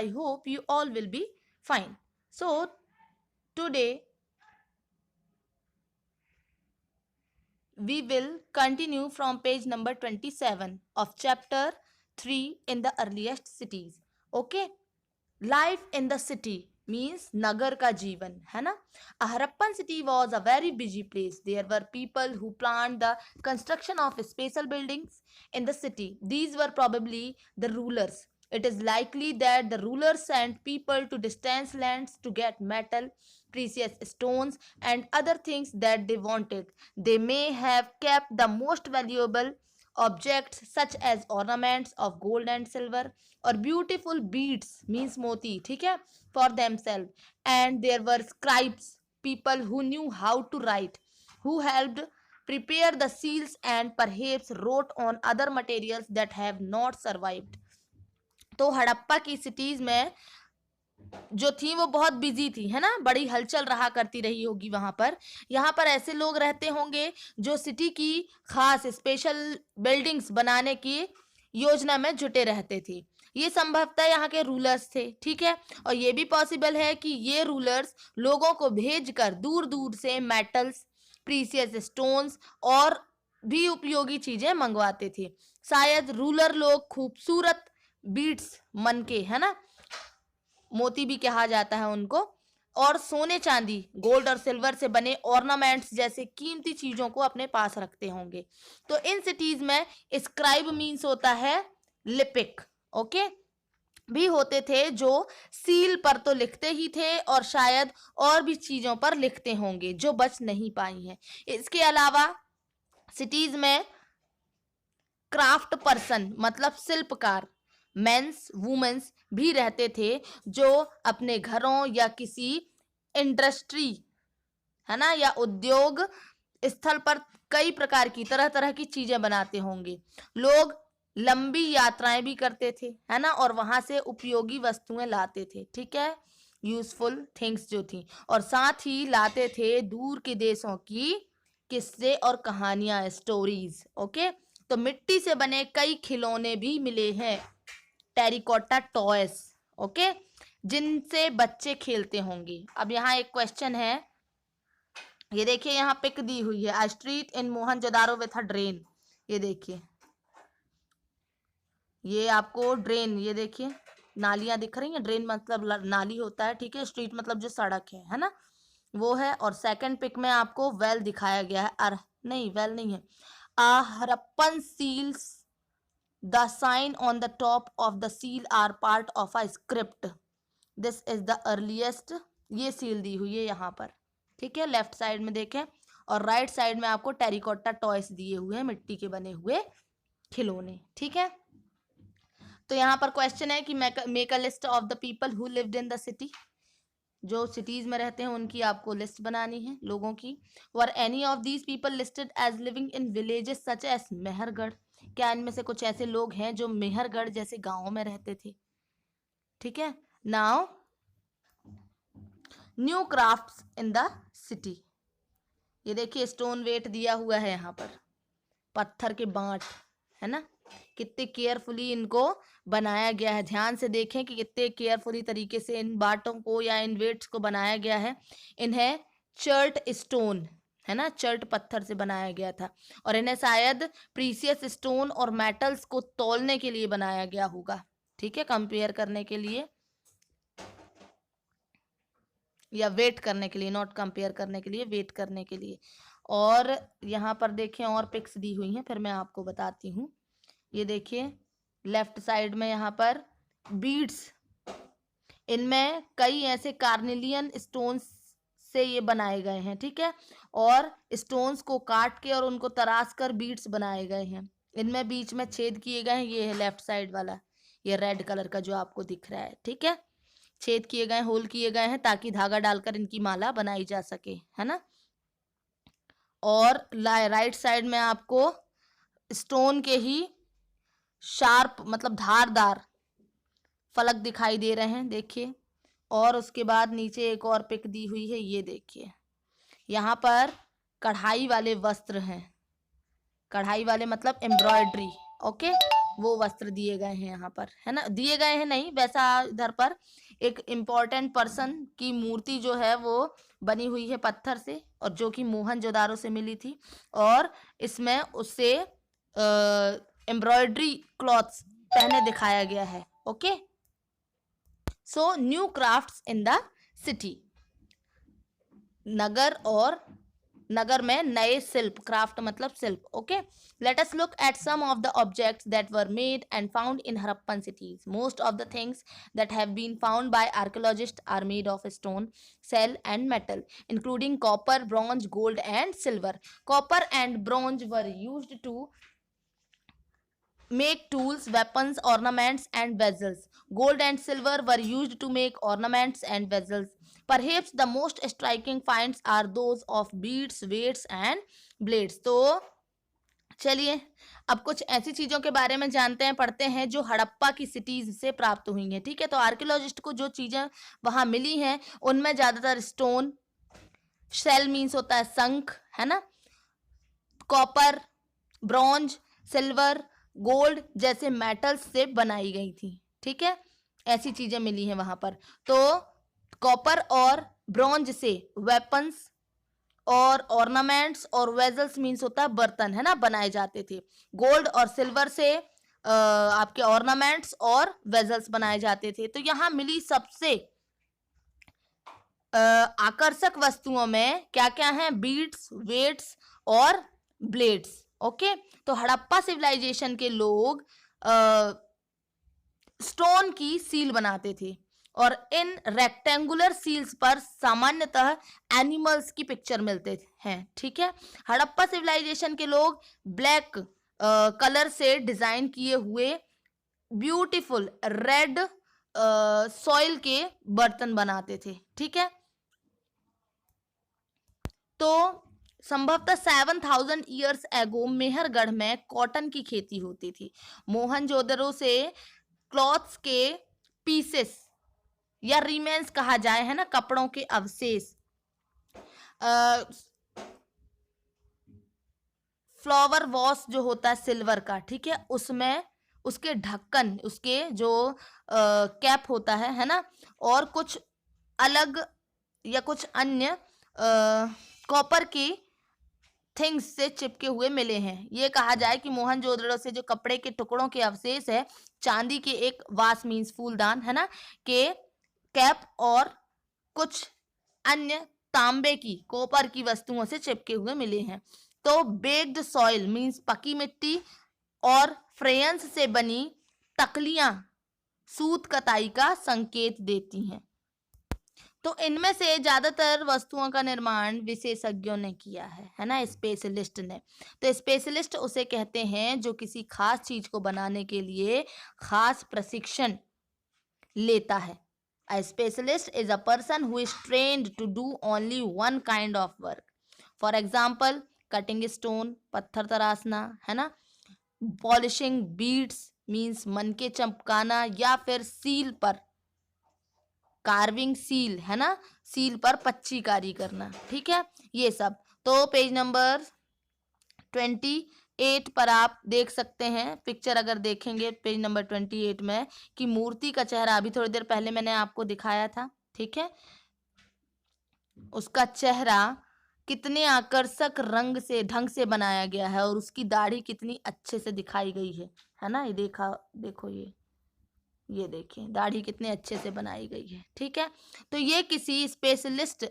I hope you all will be fine. So today we will continue from page number 27 of chapter 3 in the earliest cities. Okay, life in the city means nagar ka jeevan, है ना. A Harappan city was a very busy place. There were people who planned the construction of special buildings in the city. These were probably the rulers. It is likely that the rulers sent people to distant lands to get metal, precious stones, and other things that they wanted. They may have kept the most valuable objects such as ornaments of gold and silver or beautiful beads means moti, ठीक है, for themselves. And there were scribes, people who knew how to write, who helped prepare the seals and perhaps wrote on other materials that have not survived. तो हड़प्पा की cities में जो थी वो बहुत busy थी, है ना, बड़ी हलचल रहा करती रही होगी वहां पर. यहाँ पर ऐसे लोग रहते होंगे जो सिटी की खास स्पेशल बिल्डिंग्स बनाने की योजना में जुटे रहते थे. ये संभवतः यहाँ के रूलर्स थे, ठीक है. और ये भी पॉसिबल है कि ये रूलर्स लोगों को भेजकर दूर दूर से मेटल्स, प्रीसियस स्टोन्स और भी उपयोगी चीजें मंगवाते थे. शायद रूलर लोग खूबसूरत बीड्स मन के, है ना, मोती भी कहा जाता है उनको, और सोने चांदी, गोल्ड और सिल्वर से बने ऑर्नामेंट्स जैसे कीमती चीजों को अपने पास रखते होंगे. तो इन सिटीज में स्क्राइब मीन्स होता है लिपिक, ओके, भी होते थे जो सील पर तो लिखते ही थे और शायद और भी चीजों पर लिखते होंगे जो बच नहीं पाई हैं. इसके अलावा सिटीज में क्राफ्ट पर्सन मतलब शिल्पकार, मेंस, वुमेन्स भी रहते थे जो अपने घरों या किसी इंडस्ट्री, है ना, या उद्योग स्थल पर कई प्रकार की तरह तरह की चीजें बनाते होंगे. लोग लंबी यात्राएं भी करते थे, है ना, और वहां से उपयोगी वस्तुएं लाते थे, ठीक है, यूजफुल थिंग्स जो थी, और साथ ही लाते थे दूर के देशों की किस्से और कहानियां, स्टोरीज. ओके, तो मिट्टी से बने कई खिलौने भी मिले हैं, टेरिकोटा टॉयस, ओके, जिनसे बच्चे खेलते होंगे. अब यहाँ एक क्वेश्चन है, ये देखिए यहाँ पिक दी हुई है, a street in Mohenjodaro with a drain. ये देखिए, ये आपको ड्रेन, ये देखिए नालियां दिख रही हैं, ड्रेन मतलब नाली होता है, ठीक है, स्ट्रीट मतलब जो सड़क है ना, वो है. और सेकंड पिक में आपको वेल दिखाया गया है, नहीं वेल नहीं है, uh Harappan seals, the sign on the top of the seal are part of a script. This is the earliest. ये सील दी हुई है यहाँ पर, ठीक है, लेफ्ट साइड में देखें, और राइट साइड में आपको टेरिकोटा टॉयस दिए हुए हैं, मिट्टी के बने हुए खिलौने, ठीक है. तो यहाँ पर क्वेश्चन है कि make a list of the people who lived in the city. जो सिटीज में रहते हैं उनकी आपको लिस्ट बनानी है, लोगों की. Were any of these people listed as living in villages such as Mehrgarh. क्या इनमें से कुछ ऐसे लोग हैं जो मेहरगढ़ जैसे गांवों में रहते थे, ठीक है. Now new crafts in the city. ये देखिए स्टोन वेट दिया हुआ है यहाँ पर, पत्थर के बांट, है ना, कितने केयरफुली इनको बनाया गया है. ध्यान से देखें कि कितने केयरफुली तरीके से इन बाटों को या इन वेट्स को बनाया गया है. इन्हें चर्ट स्टोन, है ना, चर्ट पत्थर से बनाया गया था, और इन्हें शायद प्रीसियस स्टोन और मेटल्स को तौलने के लिए बनाया गया होगा, ठीक है, कंपेयर करने के लिए या वेट करने के लिए, नॉट कंपेयर करने के लिए, वेट करने के लिए. और यहाँ पर देखें और पिक्स दी हुई हैं, फिर मैं आपको बताती हूँ. ये देखिए लेफ्ट साइड में यहाँ पर बीड्स, इनमें कई ऐसे कार्नेलियन स्टोन्स से ये बनाए गए हैं, ठीक है, और स्टोन्स को काट के और उनको तराश कर बीड्स बनाए गए हैं. इनमें बीच में छेद किए गए हैं, ये है लेफ्ट साइड वाला, ये रेड कलर का जो आपको दिख रहा है, ठीक है, छेद किए गए, होल किए गए हैं ताकि धागा डालकर इनकी माला बनाई जा सके, है ना. और राइट साइड में आपको स्टोन के ही शार्प मतलब धारदार फलक दिखाई दे रहे हैं, देखिए. और उसके बाद नीचे एक और पिक दी हुई है, ये देखिए, यहाँ पर कढ़ाई वाले वस्त्र हैं, कढ़ाई वाले मतलब एम्ब्रॉयडरी, ओके. वो वस्त्र दिए गए हैं यहाँ पर, है ना, दिए गए हैं नहीं, वैसा इधर पर एक इम्पोर्टेंट पर्सन की मूर्ति जो है वो बनी हुई है पत्थर से, और जो कि मोहनजोदारो से मिली थी, और इसमें उससे एम्ब्रॉयडरी क्लॉथ्स पहने दिखाया गया है। Okay, so new crafts in the city, नगर और नगर में नए शिल्प, क्राफ्ट मतलब शिल्प। Okay, let us look at some of the objects that were made and found in Harappan cities. Most of the things that have been found by archaeologists are made of stone, shell and metal, including copper, bronze, gold and silver. Copper and bronze were used to make tools, weapons, ornaments and vessels. Gold and silver were used to make ornaments and vessels. Perhaps the most striking finds are those of beads, weights and blades. तो चलिए अब कुछ ऐसी चीजों के बारे में जानते हैं, पढ़ते हैं जो हड़प्पा की सिटीज से प्राप्त हुई हैं। ठीक है, तो आर्कियोलॉजिस्ट को जो चीजें वहां मिली हैं उनमें ज्यादातर स्टोन, शेल मीन्स होता है शंख, है ना, कॉपर, ब्रॉन्ज, सिल्वर, गोल्ड जैसे मेटल्स से बनाई गई थी। ठीक है, ऐसी चीजें मिली हैं वहां पर। तो कॉपर और ब्रॉन्ज से वेपन्स और ऑर्नामेंट्स और वेजल्स मीन्स होता है बर्तन, है ना, बनाए जाते थे। गोल्ड और सिल्वर से आपके ऑर्नामेंट्स और वेजल्स बनाए जाते थे। तो यहाँ मिली सबसे आकर्षक वस्तुओं में क्या क्या है, बीड्स, वेट्स और ब्लेड्स। ओके, तो हड़प्पा सिविलाइजेशन के लोग स्टोन की सील बनाते थे, और इन रेक्टेंगुलर सील्स पर सामान्यतः एनिमल्स की पिक्चर मिलते हैं। ठीक है, हड़प्पा सिविलाइजेशन के लोग ब्लैक कलर से डिजाइन किए हुए ब्यूटीफुल रेड सॉइल के बर्तन बनाते थे। ठीक है, तो संभवतः 7000 ईयर्स एगो मेहरगढ़ में कॉटन की खेती होती थी। मोहनजोदड़ो से क्लॉथ्स के पीसेस या रिमेन्स कहा जाए, है ना, कपड़ों के अवशेष, फ्लावर वॉश जो होता है सिल्वर का, ठीक है, उसमें उसके ढक्कन, उसके जो कैप होता है ना, और कुछ अलग या कुछ अन्य कॉपर की थिंग्स से चिपके हुए मिले हैं। ये कहा जाए कि मोहनजोदड़ो से जो कपड़े के टुकड़ों के अवशेष है, चांदी के एक वास मीन्स फूलदान, है ना, के कैप और कुछ अन्य तांबे की, कॉपर की वस्तुओं से चिपके हुए मिले हैं। तो बेक्ड सॉइल मीन्स पकी मिट्टी और फ्रेयंस से बनी तकलियां सूत कताई का संकेत देती हैं। तो इनमें से ज्यादातर वस्तुओं का निर्माण विशेषज्ञों ने किया है ना, स्पेशलिस्ट ने। तो स्पेशलिस्ट उसे कहते हैं जो किसी खास चीज को बनाने के लिए खास प्रशिक्षण लेता है। A specialist is a person who is trained to do only one kind of work. For example, cutting stone, पत्थर तराशना, है ना, polishing beads means मनके चमकाना, या फिर सील पर कार्विंग सील, है ना, सील पर पच्चीकारी करना। ठीक है, ये सब। तो पेज नंबर 28 पर आप देख सकते हैं पिक्चर, अगर देखेंगे पेज नंबर 28 में, कि मूर्ति का चेहरा अभी थोड़ी देर पहले मैंने आपको दिखाया था। ठीक है, उसका चेहरा कितने आकर्षक रंग से, ढंग से बनाया गया है, और उसकी दाढ़ी कितनी अच्छे से दिखाई गई है ना, ये देखो ये देखिए दाढ़ी कितने अच्छे से बनाई गई है। ठीक है, तो ये किसी स्पेशलिस्ट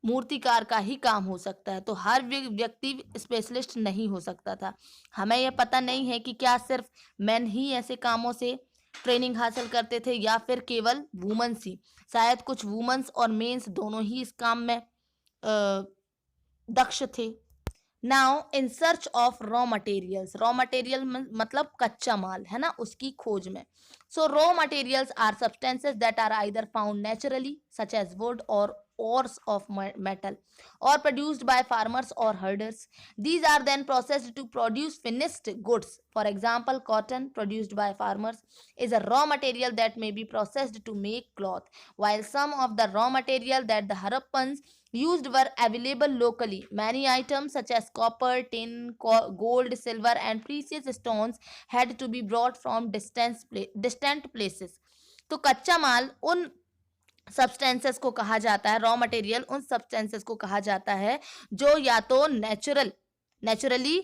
मूर्तिकार का ही काम हो सकता है। तो हर व्यक्ति स्पेशलिस्ट नहीं हो सकता था। हमें यह पता नहीं है कि क्या सिर्फ मेन ही ऐसे कामों से ट्रेनिंग हासिल करते थे या फिर केवल वुमेन्स ही। शायद कुछ वुमेन्स और मेंस दोनों ही इस काम में दक्ष थे। Now in search of raw materials, raw material मतलब कच्चा माल, है ना, उसकी खोज में। So raw materials are substances that are either found naturally such as wood और ores of metal or produced by farmers or herders. These are then processed to produce finished goods. For example, cotton produced by farmers is a raw material that may be processed to make cloth, while some of the raw material that the Harappans used were available locally. Many items such as copper, tin, gold, silver, and precious stones had to be brought from distant places. तो कच्चा माल उन substances को कहा जाता है, raw material उन substances को कहा जाता है जो या तो नेचुरली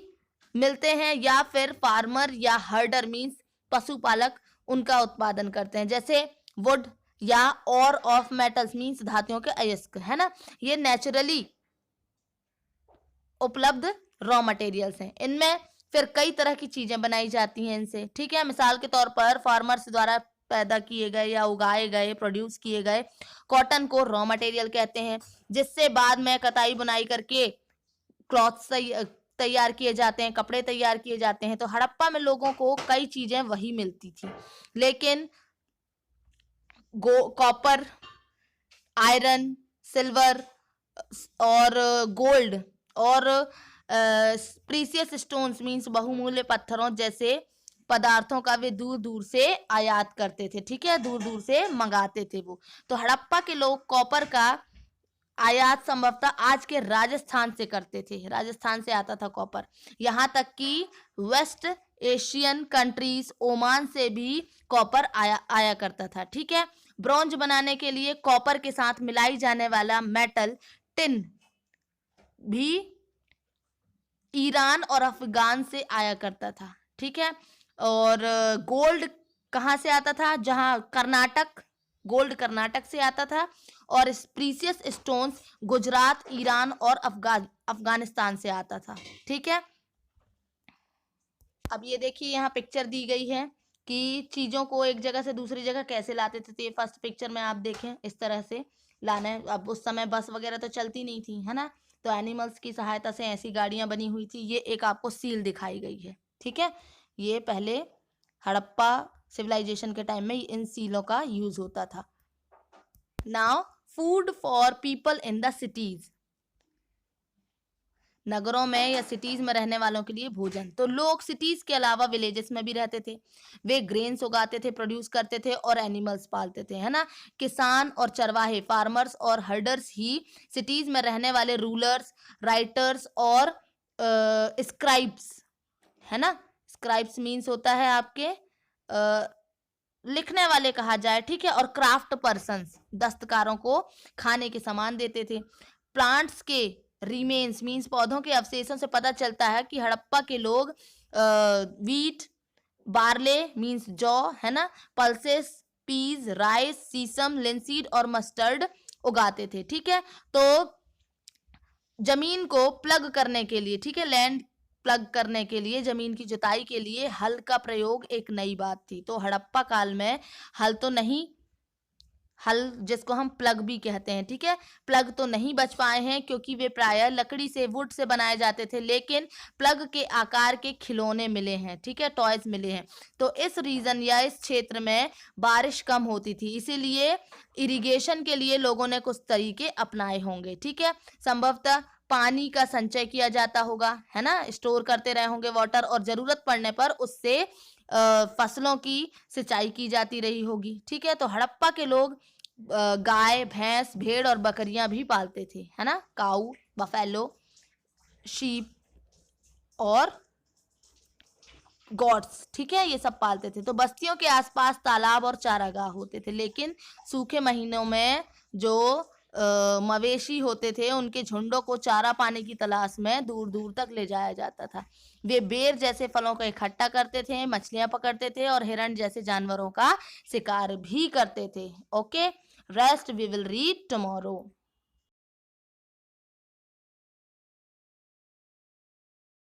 मिलते हैं या फिर फार्मर या हर्डर मींस पशुपालक उनका उत्पादन करते हैं, जैसे वुड या और ऑफ मेटल्स मींस धातुओं के अयस्क, है ना, ये नेचुरली उपलब्ध रॉ मटेरियल्स हैं। इनमें फिर कई तरह की चीजें बनाई जाती हैं इनसे, ठीक है। मिसाल के तौर पर फार्मर्स द्वारा पैदा किए गए या उगाए गए, प्रोड्यूस किए गए कॉटन को रॉ मटेरियल कहते हैं, जिससे बाद में कताई बुनाई करके क्लॉथ्स तैयार किए जाते हैं, कपड़े तैयार किए जाते हैं। तो हड़प्पा में लोगों को कई चीजें वही मिलती थी, लेकिन कॉपर, आयरन, सिल्वर और गोल्ड और प्रीसियस स्टोन्स मींस बहुमूल्य पत्थरों जैसे पदार्थों का वे दूर दूर से आयात करते थे, ठीक है, दूर दूर से मंगाते थे वो। तो हड़प्पा के लोग कॉपर का आयात संभवतः आज के राजस्थान से करते थे, राजस्थान से आता था कॉपर। यहाँ तक कि वेस्ट एशियन कंट्रीज, ओमान से भी कॉपर आया करता था, ठीक है। ब्रॉन्ज बनाने के लिए कॉपर के साथ मिलाई जाने वाला मेटल टिन भी ईरान और अफगान से आया करता था, ठीक है। और गोल्ड कहाँ से आता था, जहाँ गोल्ड कर्नाटक से आता था, और प्रीसियस स्टोन्स गुजरात, ईरान और अफगानिस्तान से आता था, ठीक है। अब ये देखिए यहाँ पिक्चर दी गई है कि चीजों को एक जगह से दूसरी जगह कैसे लाते थे। तो ये फर्स्ट पिक्चर में आप देखें, इस तरह से लाना है। अब उस समय बस वगैरह तो चलती नहीं थी, है ना, तो एनिमल्स की सहायता से ऐसी गाड़ियां बनी हुई थी। ये एक आपको सील दिखाई गई है, ठीक है। ये पहले हड़प्पा सिविलाइजेशन के टाइम में इन सीलों का यूज होता था। Now food for people in the cities, नगरों में या सिटीज में रहने वालों के लिए भोजन। तो लोग सिटीज के अलावा विलेजेस में भी रहते थे, वे ग्रेन्स उगाते थे, प्रोड्यूस करते थे और एनिमल्स पालते थे, है ना। किसान और चरवाहे, फार्मर्स और हर्डर्स ही सिटीज में रहने वाले रूलर्स, राइटर्स और स्क्राइब्स, है ना। स्क्राइब्स मीन्स होता है आपके लिखने वाले कहा जाए, ठीक है। और क्राफ्ट पर्सन्स, दस्तकारों को खाने के सामान देते थे। प्लांट्स के रिमेन्स मीन्स पौधों के अवशेषों से पता चलता है कि हड़प्पा के लोग वीट, बार्ले मीन्स जौ, है ना, पल्सेस, पीज, राइस, सीसम, लिनसीड और मस्टर्ड उगाते थे, ठीक है। तो जमीन को प्लग करने के लिए, ठीक है, लैंड प्लग करने के लिए, जमीन की जुताई के लिए हल का प्रयोग एक नई बात थी। तो हड़प्पा काल में हल तो नहीं, हल जिसको हम प्लग भी कहते हैं, ठीक है, प्लग तो नहीं बच पाए हैं क्योंकि वे प्रायः लकड़ी से, वुड से बनाए जाते थे, लेकिन प्लग के आकार के खिलौने मिले हैं, ठीक है, टॉयज मिले हैं। तो इस रीजन या इस क्षेत्र में बारिश कम होती थी, इसीलिए इरिगेशन के लिए लोगों ने कुछ तरीके अपनाए होंगे, ठीक है। संभवतः पानी का संचय किया जाता होगा, है ना, स्टोर करते रहे होंगे वाटर, और जरूरत पड़ने पर उससे फसलों की सिंचाई की जाती रही होगी, ठीक है। तो हड़प्पा के लोग गाय, भैंस, भेड़ और बकरियां भी पालते थे, है ना, काऊ, बफेलो, शीप और गॉट्स, ठीक है, ये सब पालते थे। तो बस्तियों के आसपास तालाब और चारागाह होते थे, लेकिन सूखे महीनों में जो मवेशी होते थे उनके झुंडों को चारा पाने की तलाश में दूर दूर तक ले जाया जाता था। वे बेर जैसे फलों को इकट्ठा करते थे, मछलियां पकड़ते थे और हिरण जैसे जानवरों का शिकार भी करते थे। Okay, rest we will read tomorrow.